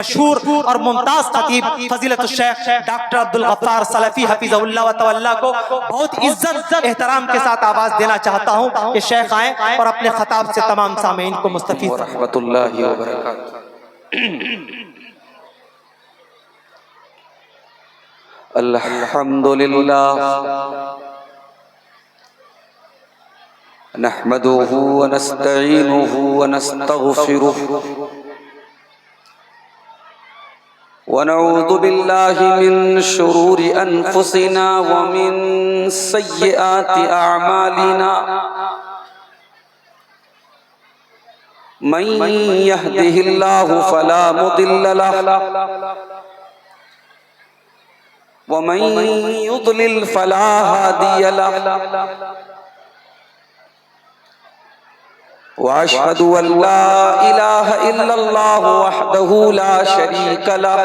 मशहूर और मुमताज खतीब फजीलत शेख डॉक्टर अब्दुल गफ्फार सलफी हफिज़हुल्लाह व तवल्ला को बहुत इज्जत एहतराम के साथ आवाज देना चाहता हूँ कि शेख आए और अपने खताब से तमाम सामीन को मुस्तफीद रहमतुल्लाहि व बरकातहू। अल्हम्दुलिल्लाह नहमदुहु व नस्तईनुहु व नस्तगफिरुहु व नऊज़ु बिल्लाहि मिन शुरूरि अनफुसिना व मिन सय्यिआति अअमालिना मन यहदिहिल्लाहु फला मुदिल्ल लहु व मन युद्लिल फला हादिय लहु व अशहदु अल्ला इलाहा इल्लल्लाहु वहदहु ला शरीका लहु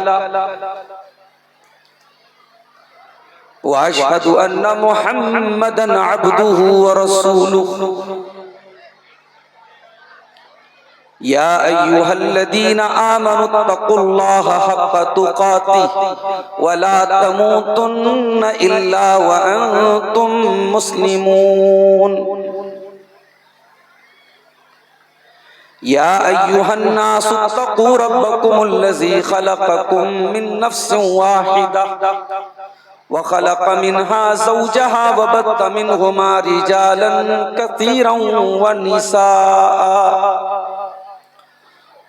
व अशहदु अन्ना मुहम्मदन अब्दुहु व रसूलुहु। या अय्युहल्लज़ीना आमनुत्तक़ुल्लाहा हक़्क़ तुक़ातिहि व ला तमूतुन्ना इल्ला व अंतुम मुस्लिमून। या अय्युहन्नासु इत्तक़ू रब्बकुमुल्लज़ी ख़लक़कुम मिन नफ्सिन वाहिदा व ख़लक़ मिन्हा ज़ौजहा व बत्त मिन्हुमा रिजालन कसीरन व निसाअ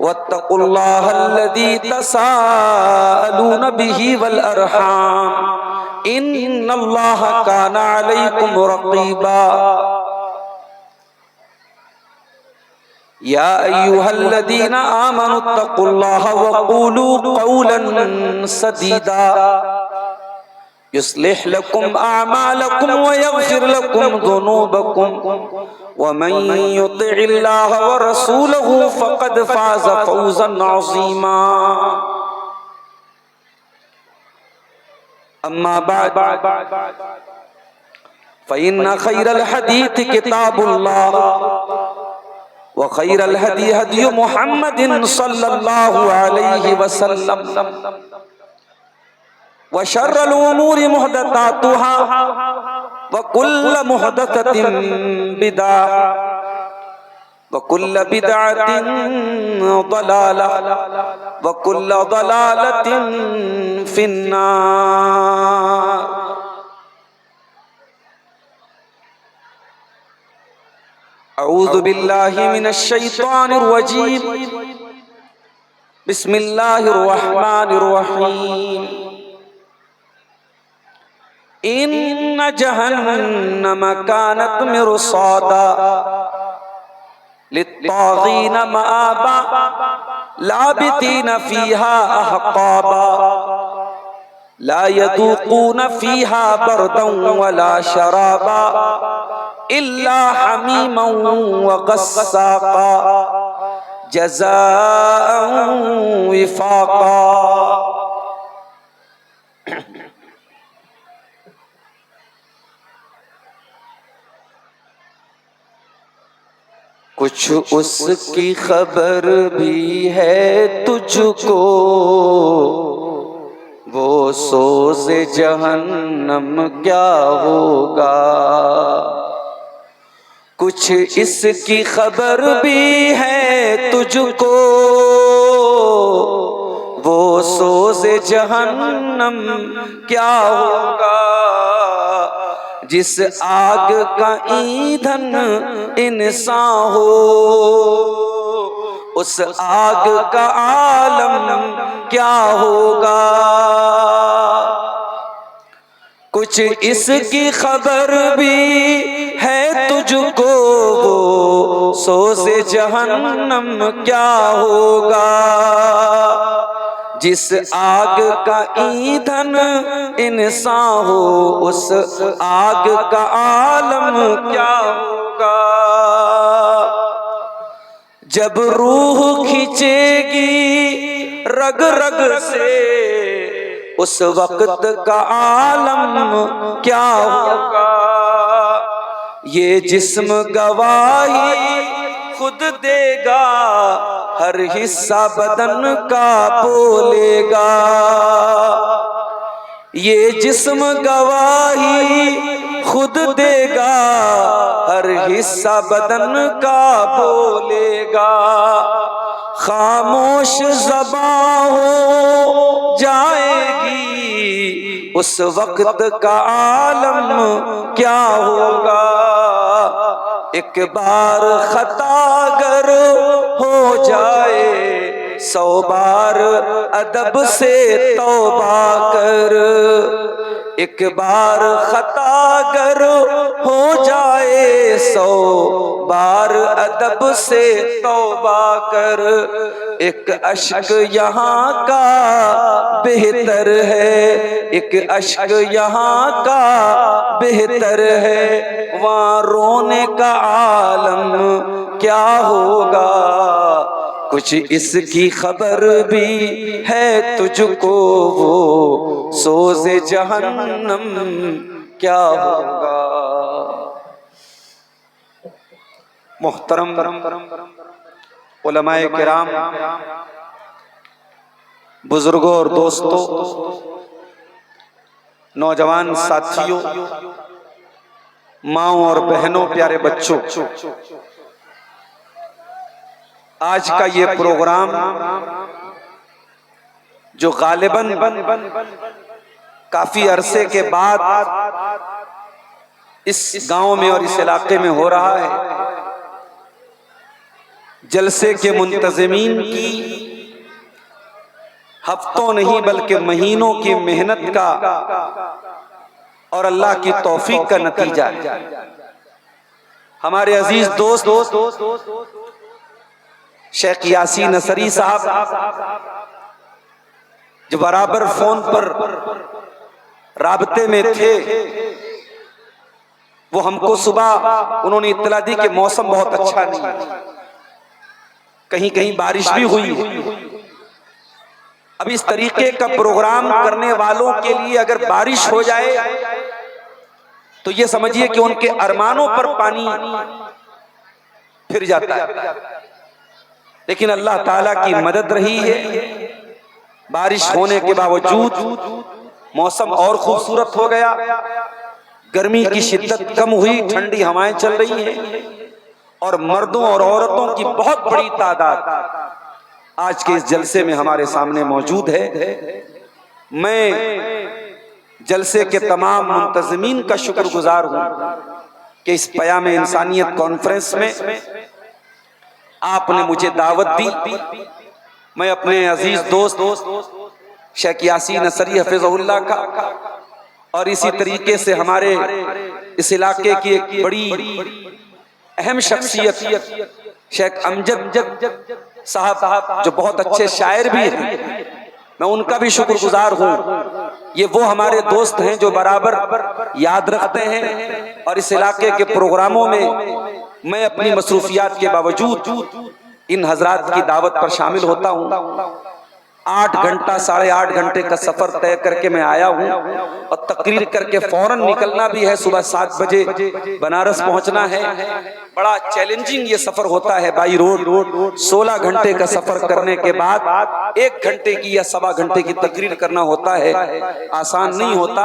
वत्तक़ुल्लाहा अल्लज़ी तसाअलून बिही वल अरहाम इन्नल्लाहा काना अलैकुम रक़ीबा। या अय्युहल्लज़ीना आमनुत्तक़ुल्लाहा व क़ूलू क़ौलन सदीदा युस्लिह लकुम अअमालकुम व यग़फिर लकुम ज़ुनूबकुम व मन युतिइल्लाहा व रसूलहु फ़क़द फ़ाज़ फ़ौज़न अज़ीमा। अम्मा बअद फ़इन्न ख़ैरल हदीस किताबुल्लाह व ख़ैरल हदी हदी मुहम्मदिन सल्लल्लाहु अलैहि वसल्लम व शर्रल उमूरि मुहदसातुहा व कुल्ल मुहदसतिन बिदअह व कुल्ल बिदअतिन ज़लालह व कुल्ल ज़लालतिन फिन्नार। अऊज़ु बिल्लाहि मिनश शैतानिर रजीम बिस्मिल्लाहिर रहमानिर रहीम। इन्न जहन्नम कानत मिरसादा लित्तागीन मआबा लाबितीन फीहा अहक़ाबा ला यदूक़ून फीहा बरदन वला शराबा इल्ला हमीमन व ग़स्साक़ा जज़ाअन विफ़ाक़ा। कुछ उसकी खबर भी है तुझको वो सोज़े जहन्नम क्या होगा। कुछ इसकी खबर भी है तुझको वो सोज़े जहन्नम क्या होगा। जिस आग का ईंधन इंसान हो उस आग का आलम क्या होगा। कुछ इसकी खबर भी है तुझको वो सोज़े जहन्नम क्या होगा। जिस आग का ईंधन इंसान हो उस आग का आलम क्या होगा। जब रूह खींचेगी रग रग से उस वक्त का आलम क्या होगा। ये जिस्म गवाही खुद देगा, हर हिस्सा बदन का बोलेगा। ये जिस्म गवाही खुद देगा, हर हिस्सा बदन का बोलेगा। खामोश ज़बां हो जाएगी, उस वक्त का आलम क्या होगा। एक बार खता अगर हो जाए, 100 बार अदब से तौबा कर। एक बार खता अगर हो जाए, 100 बार अदब से तौबा कर। एक अश्क यहाँ का बेहतर है, एक अश्क यहाँ का बेहतर है। वहाँ रोने का आलम क्या होगा। कुछ इसकी खबर भी है तुझको, वो सोज़े जहन्नम क्या होगा। मुहतरम उलमाए किराम, बुजुर्गों और दोस्तों, नौजवान साथियों, माँओं और बहनों, प्यारे बच्चों, आज का ये प्रोग्राम जो गालिबन काफी अरसे के बाद इस गांव में और इस इलाके में हो रहा है, जलसे के मुंतज़िमीन की हफ्तों नहीं बल्कि महीनों की मेहनत का और अल्लाह की तौफीक का नतीजा है। हमारे अजीज दोस्त शेख यासीन नसरी साहब जो बराबर फोन पर राबते में थे, वो हमको सुबह उन्होंने इत्तला दी कि मौसम बहुत अच्छा नहीं है, कहीं कहीं बारिश भी हुई। अब इस तरीके का प्रोग्राम करने वालों के लिए अगर बारिश हो जाए तो ये समझिए कि उनके अरमानों पर पानी फिर जाता है। लेकिन अल्लाह ताला की मदद रही है, बारिश होने के बावजूद मौसम और खूबसूरत हो गया, गर्मी की शिद्दत कम हुई, ठंडी हवाएं चल रही हैं और मर्दों और औरतों की बहुत बड़ी तादाद आज के इस जलसे में हमारे सामने मौजूद है। मैं जलसे के तमाम मुंतज़िमीन का शुक्रगुजार हूं कि इस पयाम इंसानियत कॉन्फ्रेंस में आपने मुझे दावत दी। मैं अपने अजीज दोस्त शेख यासीन नसरी हफिज़हुल्लाह का और इसी तरीके से हमारे इस इलाके की एक बड़ी अहम शख्सियत शेख अमजद साहब जो बहुत अच्छे शायर भी हैं, मैं उनका भी शुक्रगुजार हूँ। ये वो हमारे दोस्त हैं जो बराबर याद रखते हैं और इस इलाके के प्रोग्रामों में मैं अपनी मसरूफियात के बावजूद इन हजरात की दावत पर शामिल होता हूँ। 8 घंटा 8.5 घंटे का सफर तय करके मैं आया हूँ और तकरीर करके फौरन निकलना भी है। सुबह 7 बजे बनारस पहुंचना है। बड़ा चैलेंजिंग ये सफर होता है बाई रोड। 16 घंटे का सफर करने के बाद 1 घंटे की या 1.25 घंटे की तकरीर करना होता है, आसान नहीं होता।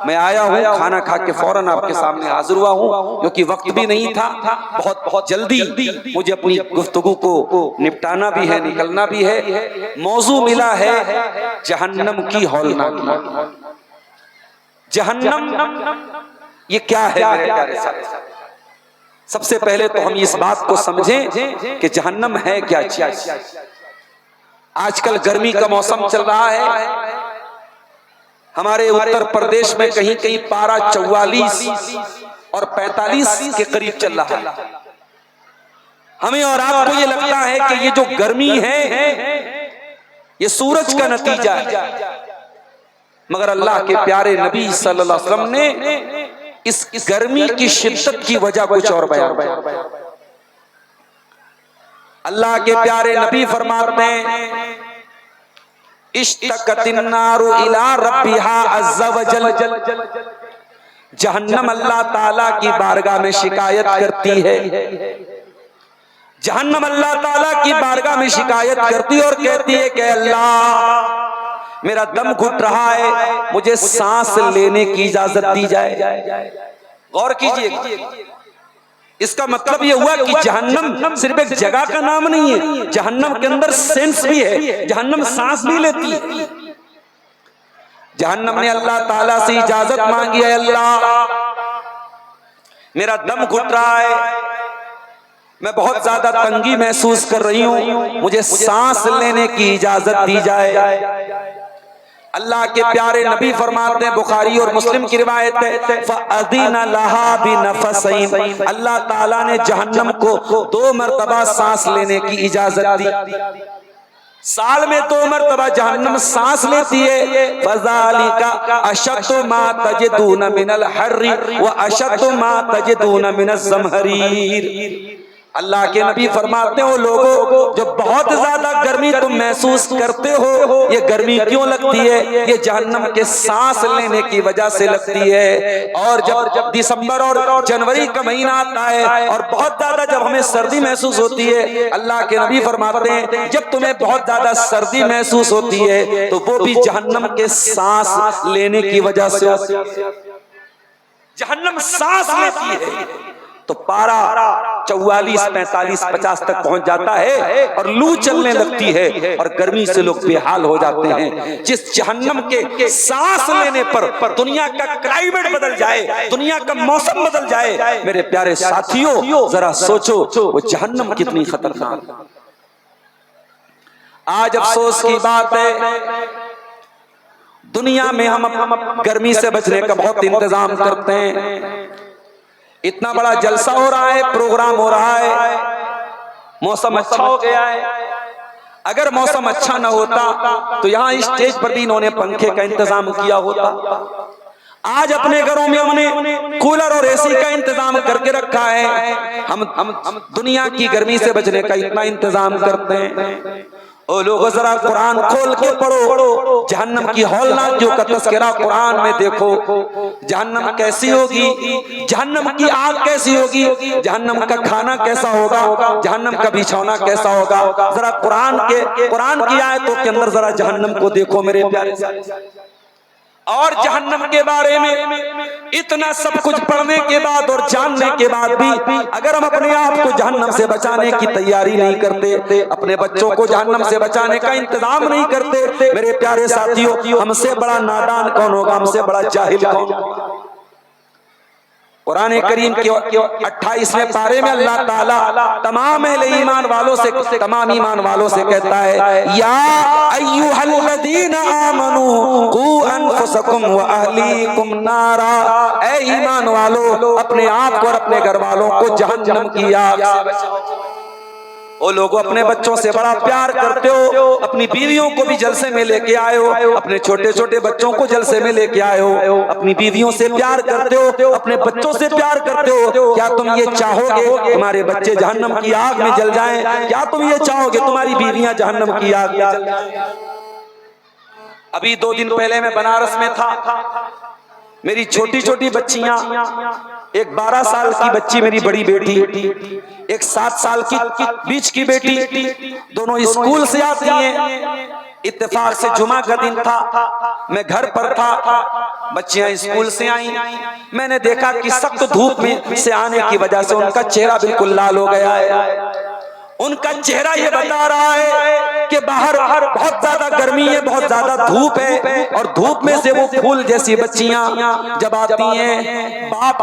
मैं आया हूँ, खाना खा के फौरन आपके सामने हाजिर हुआ हूँ क्योंकि वक्त भी नहीं था। बहुत जल्दी मुझे अपनी गुफ्तगू को निपटाना भी है, निकलना भी है। मौजू मिला है जहन्नम की हौलनाकी। जहन्नम ये क्या है मेरे प्यारे साथियों? सबसे पहले तो हम इस बात को समझें कि जहन्नम है क्या चीज। आजकल गर्मी का मौसम चल रहा है, हमारे उत्तर प्रदेश में कहीं कहीं पारा 44 और 45 के करीब चल रहा है। हमें और आपको ये लगता है कि ये जो गर्मी है ये सूरज का नतीजा है, मगर अल्लाह के प्यारे नबी सल्लल्लाहु अलैहि वसल्लम ने इस गर्मी की शिद्दत की वजह कुछ और बयान किया। अल्लाह के प्यारे नबी फरमाते हैं, इश्तक़तिन नारु इला रब्बिहा अज़्ज़ा वजल। जहन्नम अल्लाह ताला की बारगाह में शिकायत करती है, जहन्नम अल्लाह ताला की बारगाह में शिकायत करती और कहती है कि अल्लाह मेरा दम घुट रहा है, मुझे सांस लेने की इजाजत दी जाए। गौर कीजिए, इसका मतलब यह हुआ कि जहन्नम सिर्फ एक जगह का नाम नहीं है, जहन्नम के अंदर सेंस भी है, जहन्नम सांस भी लेती है। जहन्नम ने अल्लाह ताला से इजाजत मांगी है, अल्लाह मेरा दम घुट रहा है, मैं बहुत ज्यादा तंगी महसूस कर रही हूं, मुझे सांस लेने की इजाजत दी जाए। अल्लाह के प्यारे नबी फरमाते हैं, बुखारी और मुस्लिम की रिवायत है, फ़अज़िन लहा बिनफ़सैन, अल्लाह ताला ने जहन्नम को 2 मरतबा सांस लेने की इजाजत दी। साल में 2 मरतबा जहन्नम सांस लेती है। फ़ज़ालिका अशद्दु मा तजिदून मिनल हर्रि व अशद्दु मा तजिदून मिनज़ ज़महरीर। अल्लाह के नबी फरमाते हो, लोगों जो बहुत ज्यादा गर्मी तुम महसूस करते हो, ये गर्मी क्यों लगती है? ये जहन्नम के सांस लेने की वजह से लगती है। और जब दिसंबर और जनवरी का महीना आता है और बहुत ज्यादा जब हमें सर्दी महसूस होती है, अल्लाह के नबी फरमाते हैं जब तुम्हें बहुत ज्यादा सर्दी महसूस होती है तो वो भी जहन्नम के सांस लेने की वजह से, जहन्नम सांस लेती है तो पारा 44, 45, 50 तक पहुंच जाता है और लू चलने लगती है और गर्मी से लोग बेहाल हो जाते हैं। जिस जहन्नम के सांस लेने पर दुनिया का क्लाइमेट बदल जाए, दुनिया का मौसम बदल जाए, मेरे प्यारे साथियों जरा सोचो वो जहन्नम कितनी खतरनाक। आज अफसोस की बात है, दुनिया में हम गर्मी से बचने का बहुत इंतजाम करते हैं, इतना बड़ा जलसा हो रहा है, प्रोग्राम हो रहा है, मौसम अच्छा हो गया है। अगर मौसम अच्छा ना होता तो यहाँ स्टेज पर भी इन्होंने पंखे का इंतजाम किया होता। आज अपने घरों में हमने कूलर और एसी का इंतजाम करके रखा है। हम दुनिया की गर्मी से बचने का इतना इंतजाम करते हैं। ओ लोगों जरा कुरान खोल के पढ़ो, जहन्नम की हौलनाक जो का तज़किरा कुरान में देखो। जहन्नम कैसी होगी, जहन्नम की आग कैसी होगी, जहन्नम का खाना कैसा होगा, जहन्नम का बिछौना कैसा होगा। जरा कुरान की आयतों के अंदर जरा जहन्नम को देखो मेरे प्यारे। और जहन्नम के बारे में इतना सब कुछ पढ़ने के बाद और जानने के बाद भी अगर हम अपने आप को जहन्नम से बचाने की तैयारी नहीं करते, अपने बच्चों को जहन्नम से बचाने का इंतजाम नहीं करते, मेरे प्यारे साथियों हमसे बड़ा नादान कौन होगा, हमसे बड़ा जाहिल कौन। कुरान करीम के 28वें पारे में अल्लाह ताला तमाम ईमान वालों से कहता है, या अय्युहल्लज़ीना आमनू कू अनफुसकुम व अहलीकुम नारा, ऐ ईमान वालों अपने आप को और अपने घर वालों को जहन्नम की आग से बचाओ। ओ लोगों अपने बच्चों से बड़ा प्यार करते हो, अपनी बीवियों को भी जलसे में लेके आए हो, अपने छोटे छोटे बच्चों को जलसे में लेके आए हो, अपनी बीवियों से प्यार करते हो, अपने बच्चों से प्यार करते हो। क्या तुम ये चाहोगे तुम्हारे बच्चे जहन्नम की आग में जल जाएं? क्या तुम ये चाहोगे तुम्हारी बीवियां जहन्नम की आग में जल जाएं? अभी 2 दिन पहले मैं बनारस में था, मेरी छोटी छोटी बच्चियां, एक 12 साल की बच्ची मेरी बड़ी बेटी, एक 7 साल की बीच की बेटी, दोनों स्कूल से आती हैं। इत्तेफाक से जुमा का दिन था, मैं घर पर था, बच्चियां स्कूल से आई। मैंने देखा कि सख्त धूप में से आने की वजह से उनका चेहरा बिल्कुल लाल हो गया है। उनका चेहरा ये बता रहा है कि बाहर बहुत ज्यादा गर्मी है, बहुत ज्यादा धूप है, और धूप में से वो फूल जैसी बच्चियां जब आती हैं, बाप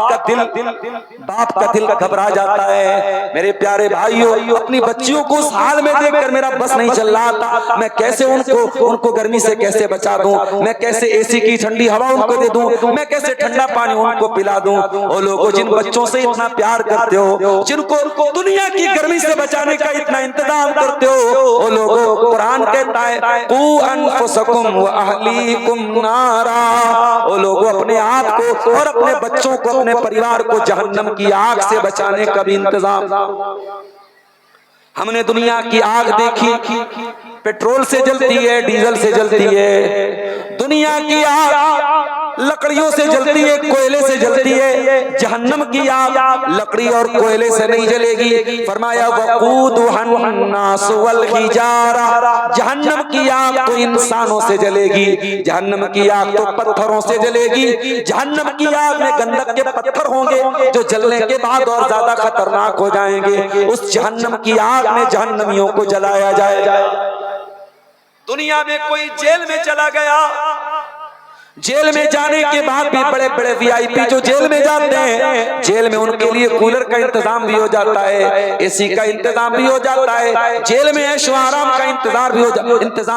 का दिल घबरा जाता है। मेरे प्यारे भाइयों, अपनी बच्चियों को उस हाल में देखकर मेरा बस नहीं चल रहा था। मैं कैसे उनको गर्मी से कैसे बचा दूं, मैं कैसे एसी की ठंडी हवा उनको दे दूं, मैं कैसे ठंडा पानी उनको पिला दूं। वो लोगों जिन बच्चों से इतना प्यार करते हो, जिनको दुनिया की गर्मी से बचाने का इतना इंतजाम करते हो, वो लोगों कुरान कहता है कू अनफुसकुम व अहलीकुम नारा, वो लोगों अपने आप को और अपने बच्चों को, अपने परिवार को जहन्नम की आग से बचाने का भी इंतजाम। हमने दुनिया की आग देखी, पेट्रोल से जलती है, डीजल से जलती है। दुनिया की आग लकड़ियों से जलती है, कोयले से जलती है। जहन्नम की आग लकड़ी और कोयले से नहीं जलेगी। फरमाया वक़ूदुहन्नास वल हिजारा, जहन्नम की आग तो इंसानों से जलेगी, जहन्नम की आग तो पत्थरों से जलेगी। जहन्नम की आग में गंधक के पत्थर होंगे जो जलने के बाद और ज्यादा खतरनाक हो जाएंगे। उस जहन्नम की आग में जहन्नमियों को जलाया जाएगा। दुनिया में कोई जेल में चला गया, जेल में जाने के बाद भी बड़े बड़े वीआईपी जो जेल में जाते हैं, जेल में उनके लिए कूलर का इंतजाम भी हो जाता है, एसी का इंतजाम भी हो जाता है, जेल में ऐशो आराम का इंतजाम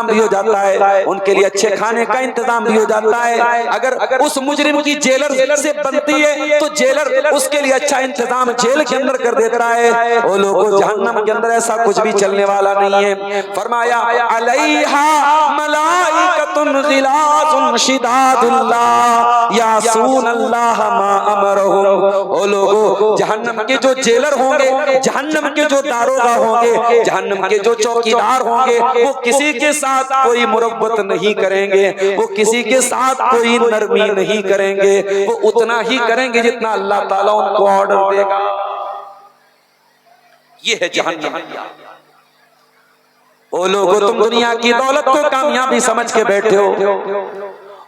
भी हो जाता है, उनके लिए अच्छे खाने का इंतजाम भी हो जाता है। अगर उस मुजरिम की जेलर से बनती है तो जेलर उसके लिए अच्छा इंतजाम जेल के अंदर कर देता है। वो लोगों जहन्नम के अंदर ऐसा कुछ भी चलने वाला नहीं है। फरमाया अलैहा मलाइकतुन गिलाज़ुन शिदाद यासून अल्लाह मा अमरहुम। ओ लोगों, जहन्नम के जो जेलर होंगे, जहन्नम के जो दारोगा होंगे, जहन्नम के जो चौकीदार होंगे, वो किसी के साथ कोई मुरब्बत नहीं करेंगे, वो किसी के साथ कोई नरमी नहीं करेंगे, वो उतना ही करेंगे जितना अल्लाह ताला उनको ऑर्डर देगा। ये है जहन्नम। ओ लोगों, तुम दुनिया की दौलत को कामयाबी समझ के बैठे हो,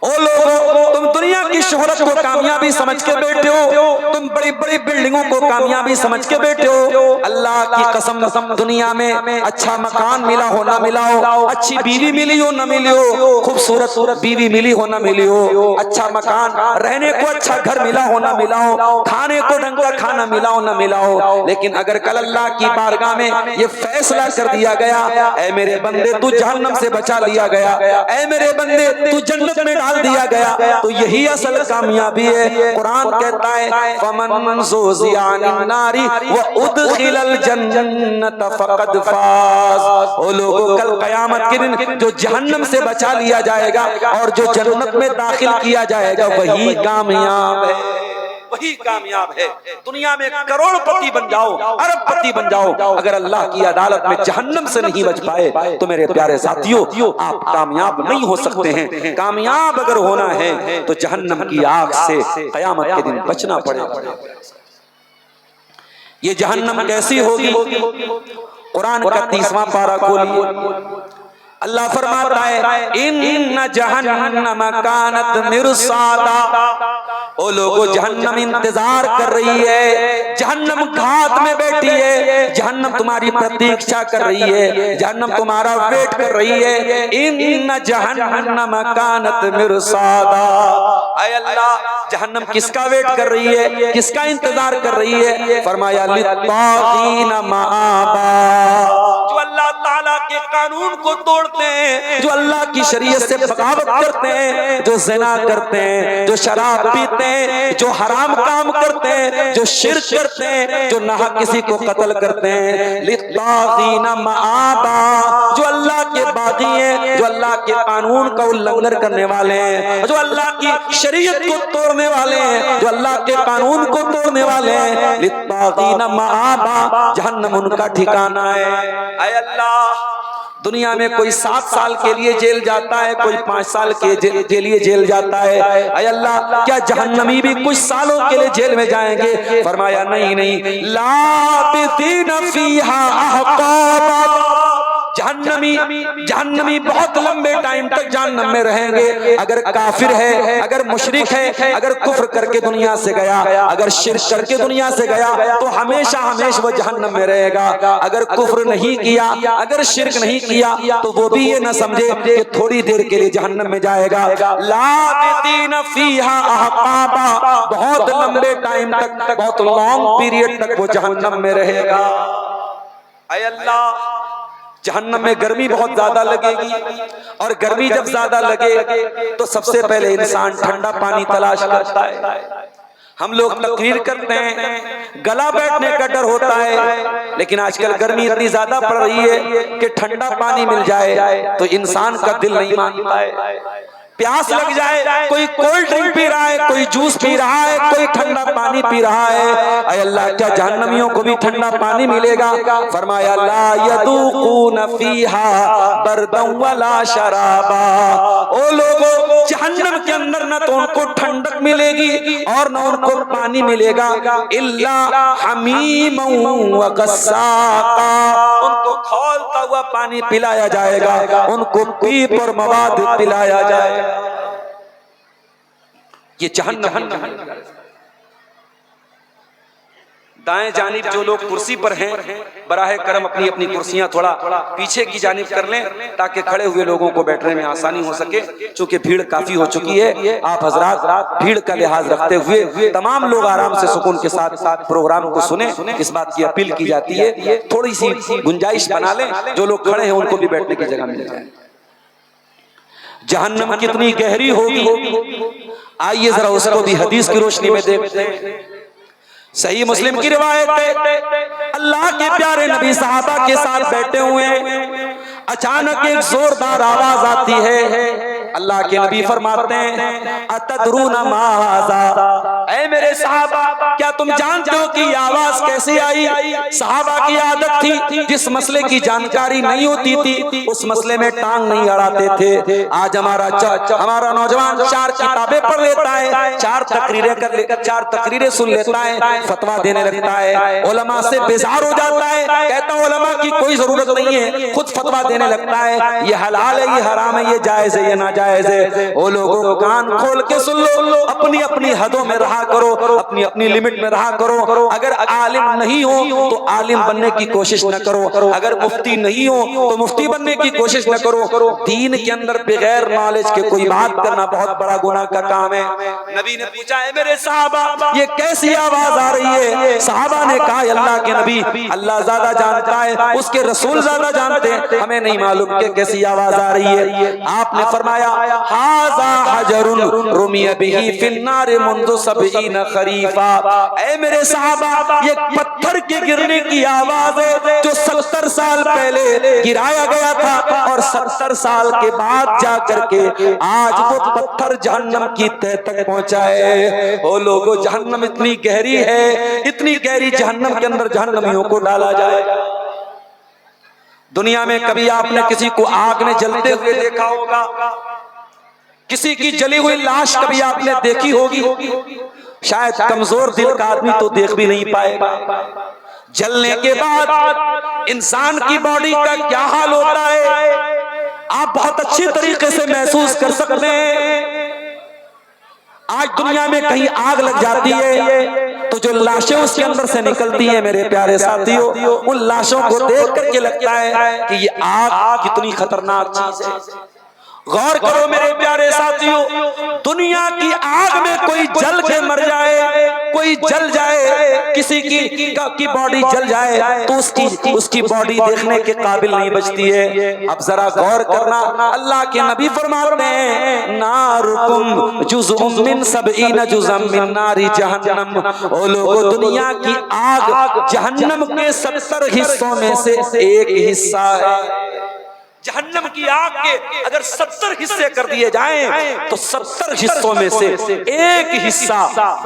ओ लोगों तुम दुनिया की शोहरत को कामयाबी समझ के बैठे हो, तुम बड़ी बड़ी बिल्डिंगों को कामयाबी समझ के बैठे हो। अल्लाह की कसम, दुनिया में अच्छा मकान मिला हो ना मिला हो, अच्छी बीवी मिली हो ना मिली हो, खूबसूरत बीवी मिली हो ना मिली हो, अच्छा मकान रहने को अच्छा घर मिला हो ना मिला हो, खाने को ढंग का खाना मिला हो ना मिला हो, लेकिन अगर कल अल्लाह की बारगाह में ये फैसला कर दिया गया, ऐ मेरे बंदे तू जहन्नम से बचा लिया गया, ऐ मेरे बंदे तू जन्नत में डाल दिया गया, तो यही असल कामयाबी है। कुरान कहता है फमन ज़ुज़िया अनिन नारी व उदखिलल जन्नत फक़द फाज़। ओ लोगों, कल क़यामत के दिन जो जहन्नम से बचा लिया जाएगा और जो जन्नत में दाखिल किया जाएगा वही कामयाब है, वही कामयाब है। दुनिया में करोड़पति बन जाओ, अरबपति बन जाओ, अगर अल्लाह की अदालत में जहन्नम से नहीं बच पाए तो मेरे प्यारे साथियों आप कामयाब नहीं हो सकते हैं। कामयाब अगर होना है तो जहन्नम की आग से क़यामत के दिन बचना पड़ेगा। ये जहन्नम कैसी होगी? कुरान का 30वां पारा खोलिए, अल्लाह फरमाता है इन्न जहन्नम कानत मिरसादा। ओ लोगों, जहन्नम इंतजार कर रही है, जहन्नम घात में बैठी है, जहन्नम तुम्हारी प्रतीक्षा कर रही है, जहन्नम तुम्हारा वेट कर रही है। इन्न जहन्नम कानत मिरसादा। ऐ अल्लाह, जहन्नम किसका वेट कर रही है, किसका इंतजार कर रही है? फरमाया लित्तागीन माआबा, जो अल्लाह ताला के कानून को तोड़ते हैं, जो अल्लाह की शरीयत से बगावत करते हैं, जो ज़िना करते हैं, जो शराब पीते हैं, जो हराम काम करते हैं, जो शिर्क करते हैं, जो नाहक किसी को कत्ल करते हैं। लित्तागीन माआबा, जो अल्लाह के बागी हैं, जो अल्लाह के कानून का उल्लंघन करने वाले हैं, जो अल्लाह की शरीयत को तोड़ने वाले हैं, जो अल्लाह के कानून को तोड़ने वाले हैं। लित्तागीन माआबा, जहन्नम उनका ठिकाना है। ऐ अल्लाह, दुनिया में कोई 7 साल के लिए जेल जाता है, कोई 5 साल के लिए जेल जाता है। ऐ अल्लाह, क्या जहन्नमी भी कुछ सालों के लिए जेल में जाएंगे? फरमाया नहीं, लाबितीन फीहा अहक़ाबा, जहन्नमी बहुत लंबे टाइम तक जहन्नम में रहेंगे। अगर काफिर है, अगर मुशरिक है, अगर कुफ्र करके दुनिया से गया, अगर शिर्क करके दुनिया से गया तो हमेशा वो जहन्नम में रहेगा। अगर कुफ्र नहीं किया, अगर शिर्क नहीं किया तो वो भी ये न समझे कि थोड़ी देर के लिए जहन्नम में जाएगा। लाबितीन फीहा अहक़ाबा, बहुत लंबे टाइम तक, बहुत लॉन्ग पीरियड तक वो जहन्नम में रहेगा। ऐ अल्लाह, जहन्नम में गर्मी बहुत ज्यादा लगेगी, और गर्मी जब ज्यादा लगे तो सबसे पहले इंसान ठंडा पानी तलाश करता है। हम लोग तकरीर करते हैं, गला बैठने का डर होता है, लेकिन आजकल गर्मी इतनी ज्यादा पड़ रही है कि ठंडा पानी मिल जाए तो इंसान का दिल नहीं मानता है। प्यास लग जाए, कोई कोल्ड ड्रिंक पी रहा है, कोई जूस पी रहा है, कोई ठंडा पानी पी रहा है। ऐ अल्लाह, क्या जहन्नमियों को भी ठंडा पानी मिलेगा? फरमाया ला यदूक़ून फीहा बरदन वला शराबा। ओ लोगों, जहन्नम के अंदर न तो उनको ठंडक मिलेगी और न उनको पानी मिलेगा, इल्ला हमीम व गस्साका, उनको खौलता हुआ पानी पिलाया जाएगा, उनको पीप और मवाद पिलाया जाएगा। ये जहन्नम। दाएं जानिब जो लोग कुर्सी पर हैं, बराहे करम अपनी अपनी कुर्सियां थोड़ा पीछे की जानिब कर लें ताकि खड़े हुए लोगों को बैठने में आसानी हो सके। चूंकि भीड़ काफी हो चुकी है, आप हजरात भीड़ का लिहाज रखते हुए तमाम लोग आराम से सुकून के साथ प्रोग्राम को सुने, इस बात की अपील की जाती है। थोड़ी सी गुंजाइश बना लें, जो लोग खड़े हैं उनको भी बैठने की जगह मिल जाए। जहन्नम कितनी गहरी होगी, आइए जरा उसको भी हदीस की रोशनी में देखते हैं। सही मुस्लिम की रिवायत है, अल्लाह के प्यारे नबी सहाबा के साथ बैठे हुए हैं, अचानक एक जोरदार आवाज आती है। अल्लाह के नबी फरमाते हैं, अतदरूना मा हाज़ा, ऐ मेरे सहाबा क्या तुम जानते हो कि ये आवाज कैसे आई? सहाबा की आदत थी, जिस मसले की जानकारी नहीं होती थी उस मसले में टांग नहीं अड़ाते थे। आज हमारा नौजवान 4 किताबें पढ़ लेता है, 4 तकरीरें कर लेकर 4 तकरीरें सुन लेता है, फतवा देने लगता है, उलमा से बेजार हो जाता है, कहता है उलमा की कोई जरूरत नहीं है, खुद फतवा देने लगता है, ये हलाल है, ये हराम है, ये जायज है, ये नाजायज है। ओ लोगों कान खोल के सुन लो, अपनी अपनी हदों में रहा करो, अपनी अपनी लिमिट में रहा करो। अगर आलिम नहीं हो तो आलिम बनने की कोशिश न करो, अगर मुफ्ती नहीं हो तो मुफ्ती बनने की कोशिश न करो। दीन के अंदर बगैर नॉलेज के कोई बात करना बहुत बड़ा गुनाह का काम है। नबी ने पूछा, है मेरे सहाबा ये कैसी आवाज आ रही है? सहाबा ने कहा, अल्लाह के नबी, अल्लाह ज्यादा जानता है, उसके रसूल ज्यादा जानते हैं, हमें नहीं मालूम कि कैसी आवाज आ रही है। आपने फरमाया, हाज़ा हजरुन रुमिया बिही फिन्नार मुंदु सबईन खरीफा, ऐ मेरे सहाबा ये पत्थर के गिरने की आवाज है जो 70 साल पहले गिराया गया था और 70 साल के बाद जाकर के आज वो पत्थर जहन्नम की तह तक पहुंचा है। ओ लोगों, जहन्नम इतनी गहरी है, इतनी गहरी जहन्नम के अंदर जहन्नमियों को डाला जाएगा। दुनिया में कभी आपने किसी को आग में जलते हुए देखा होगा, किसी की जली हुई लाश कभी आपने देखी होगी? शायद कमजोर दिल का आदमी तो देख भी नहीं पाएगा। जलने के बाद इंसान की बॉडी का क्या हाल होता है आप बहुत अच्छी तरीके से महसूस कर सकते हैं। आज दुनिया में कहीं आग लग जाती है तो जो लाशें उसके अंदर से निकलती हैं मेरे प्यारे साथियों, उन लाशों को देख करके लगता है कि ये आग कितनी खतरनाक चीज है। गौर करो मेरे प्यारे साथियों, दुनिया की आग में कोई जल के मर जाए, कोई जल जाए, किसी की बॉडी जल जाए तो उसकी बॉडी देखने के काबिल नहीं बचती है। अब जरा गौर करना, अल्लाह के नबी फरमाते हैं, नारुकुम जुज़उम मिन सबईन जुज़अम मिन नारी जहन्नम। ओ लोगों, दुनिया की आग जहन्नम के 70 हिस्सों में से एक हिस्सा है। जहन्नम की आग के अगर 70 हिस्से कर दिए जाएं तो 70 हिस्सों में से एक हिस्सा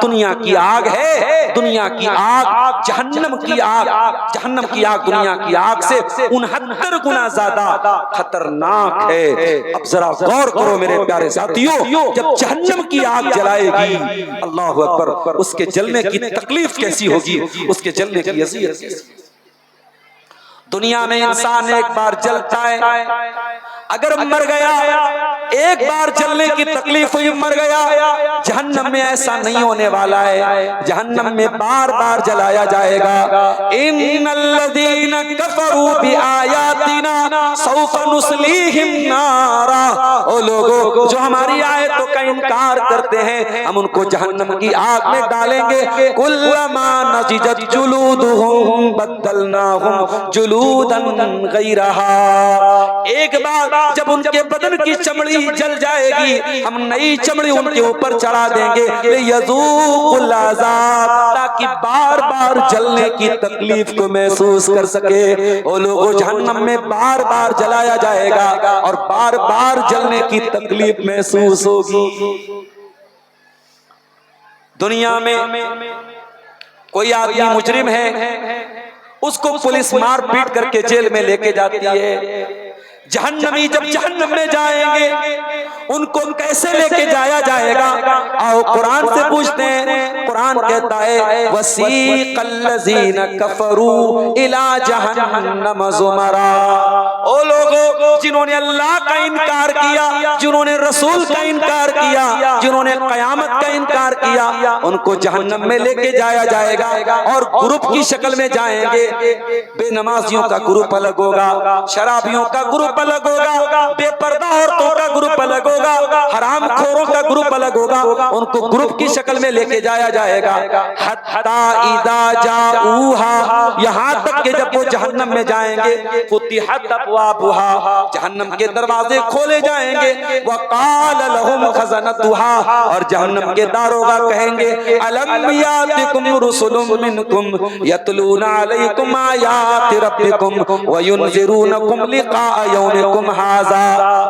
दुनिया की आग है। दुनिया की आग जहन्नम की आग, जहन्नम की आग दुनिया की आग से 69 गुना ज्यादा खतरनाक है। अब जरा गौर करो मेरे प्यारे साथियों, जब जहन्नम की आग जलाएगी, अल्लाह अकबर, उसके जलने की तकलीफ कैसी होगी, उसके जलने की अज़ियत। दुनिया में इंसान एक बार जलता है, अगर मर गया, एक बार जलने की तकलीफ हुई, मर गया। जहन्नम में ऐसा नहीं होने वाला है, जहन्नम में बार बार जलाया जाएगा। इन्नल्लज़ीना कफ़रू बिआयातिना सौफ़ा नुस्लीहिम नारा। ओ लोगों, जो हमारी आयतों का इनकार करते हैं, हम उनको जहन्नम की आग में डालेंगे। कुल्लमा नज़िजत जुलूदुहुम बद्दलनाहुम जुलूदन गैरहा। एक बार जब उनके बदन की चमड़ी जल जाएगी, हम नई चमड़ी उनके ऊपर चढ़ा देंगे, यज़ूक़ुल अज़ाब, ताकि बार बार जलने की तकलीफ को महसूस कर सके। वो लोगों, जहन्नम में बार बार जलाया जाएगा और बार बार जलने की तकलीफ महसूस होगी। दुनिया में कोई आदमी मुजरिम है, उसको पुलिस मार पीट करके जेल में लेके जाती है। जहन्नमी जब जहन्नम में जाएंगे उनको कैसे लेके जाया जाएगा? आओ कुरान से पूछते हैं। कुरान कहता है वसीक़ल्लज़ीना कफ़रू इला जहन्नम ज़ुमरा। ओ लोगों जिन्होंने अल्लाह का इनकार किया, जिन्होंने रसूल का इनकार किया, जिन्होंने क़यामत का इनकार किया, उनको जहन्नम में लेके जाया जाएगा और ग्रुप की शक्ल में जाएंगे। बेनमाजियों का ग्रुप अलग होगा, शराबियों का ग्रुप अलग होगा, बेपर्दा औरतों का ग्रुप अलग होगा, हरामखोरों का ग्रुप अलग होगा। उनको ग्रुप की शक्ल में लेके जाया जाएगा। हत्ता इदा जाऊहा, यहाँ तक कि जब वो जहन्नम में जाएंगे, फुतिहत अब्वाबुहा, जहन्नम के दरवाजे खोले जाएंगे। वक़ाल लहुम खज़नतुहा, और जहन्नम के दारोगा कहेंगे अलम यातिकुम रुसुलुम मिनकुम यतलूना अलैकुम आयाति रब्बिकुम व युनज़िरूनकुम लिक़ाअ यौमिकुम हाज़ा।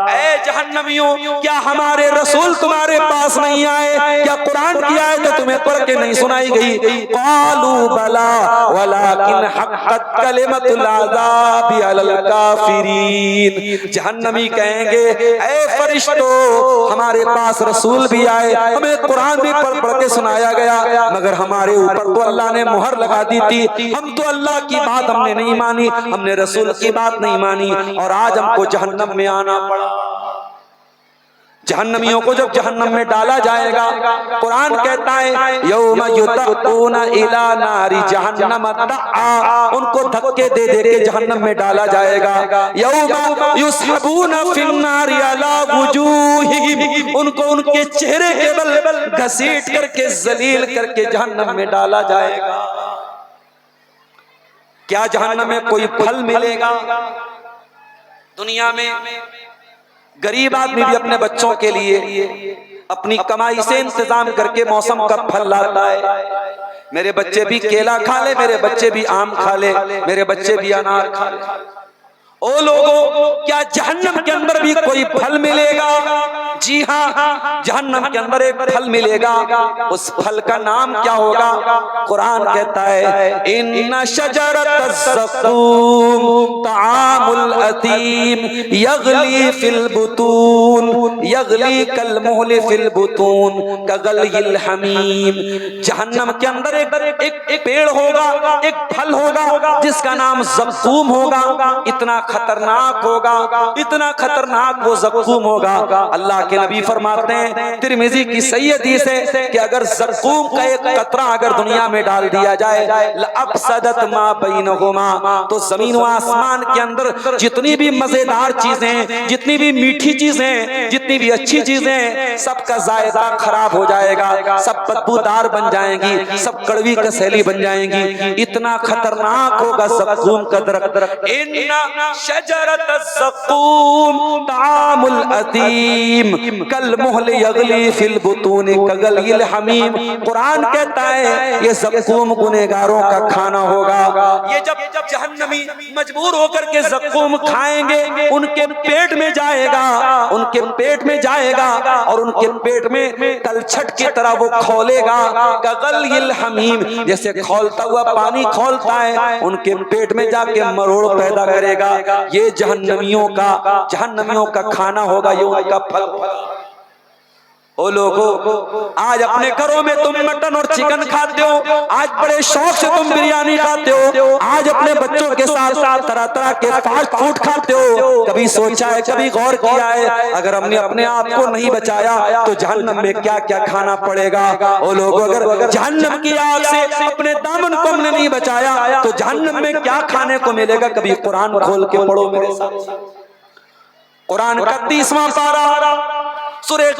ऐ जहन्नमियों, क्या हमारे रसूल तुम्हारे पास नहीं आए? क्या कुरान की आयत तुम्हें पढ़ के नहीं सुनाई गई? क़ालू बला वलाकिन हक़्क़त कलिमतुल अज़ाबि अलल काफ़िरीन। जहन्नमी कहेंगे ऐ फरिश्तों, हमारे पास रसूल भी आए, हमें कुरान भी पढ़ के सुनाया गया, मगर हमारे ऊपर तो अल्लाह ने मुहर लगा दी थी। हम तो अल्लाह की बात हमने नहीं मानी, हमने रसूल की बात नहीं मानी, और आज हमको जहन्नम में आना पड़ा। जहन्नमियों को जब जहन्नम में डाला जाएगा, कुरान कहता है यौम युदअूना इला नारी जहन्नम दअआ, उनको धक्के दे दे के जहन्नम में डाला जाएगा। यौम युस्हबूना फिन्नारि अला वुजूहिहिम, उनको उनके चेहरे के बल घसीट करके जलील करके जहन्नम में डाला जाएगा। क्या जहन्नम में कोई फल मिलेगा? दुनिया में गरीब आदमी भी अपने बच्चों के लिए अपनी कमाई से इंतजाम करके मौसम का फल लाता है। मेरे बच्चे भी केला खा ले, मेरे बच्चे भी आम खा ले, मेरे बच्चे भी अनार खा ले। ओ लोगों, क्या जहन्नम के अंदर भी कोई फल मिलेगा? जी हाँ, जहन्नम के अंदर एक फल मिलेगा। उस फल का नाम क्या होगा? कुरान कहता है इन्ना शजरतज़ ज़क़ूम तआमुल अतीम यग़ली फिल बुतून यग़ली कल मुहल फिल बुतून कग़लिल हमीम। जहन्नम के अंदर एक पेड़ होगा, एक फल होगा जिसका नाम ज़क़ूम होगा। इतना खतरनाक होगा, इतना खतरनाक वो ज़क़ूम होगा। अल्लाह के नबी फरमाते हैं तिरमिज़ी की सही हदीस है कि अगर ज़क़ूम का एक कतरा अगर दुनिया में डाल दिया जाए लअफ़सदत मा बैनहुमा, तो जमीन व आसमान के अंदर जितनी भी मजेदार चीजें, जितनी भी मीठी चीजें, जितनी भी अच्छी चीजें, सबका जायका खराब हो जाएगा, सब बदबूदार बन जाएंगी, सब कड़वी कसैली बन जाएंगी। इतना खतरनाक होगा ज़क़ूम का दरख्त। इन्ना शजरतज़ ज़क़ूम तआमुल अतीम कल मुहल यग़ली फिल बुतून कग़लिल हमीम। कुरान कहता है ये ज़क़ूम गुनहगारों का खाना होगा। ये जब जहन्नमी मजबूर होकर के ज़क़ूम खाएंगे, उनके पेट में जाएगा, उनके पेट में जाएगा और उनके पेट में तलछट की तरह वो खौलेगा। कग़लिल हमीम, जैसे खौलता हुआ पानी खौलता है, उनके पेट में जाके मरोड़ पैदा करेगा। ये जहन्नमियों का खाना होगा, ये उनका फल होगा। ओ लोगों, आज अपने घरों में तुम मटन और चिकन खाते हो, आज बड़े शौक से तुम बिरयानी खाते हो, आज अपने बच्चों के साथ साथ तरह तरह के फास्ट फूड खाते हो। कभी सोचा है, कभी गौर किया है, अगर हमने अपने आप को नहीं बचाया तो जहन्नम में क्या क्या खाना पड़ेगा? ओ लोगों, अगर जहन्नम की आग से अपने दामन को हमने नहीं बचाया तो जहन्नम में क्या खाने को मिलेगा? कभी कुरान खोल के पढ़ो मेरे साथ। कुरान का 30वां पारा सूरह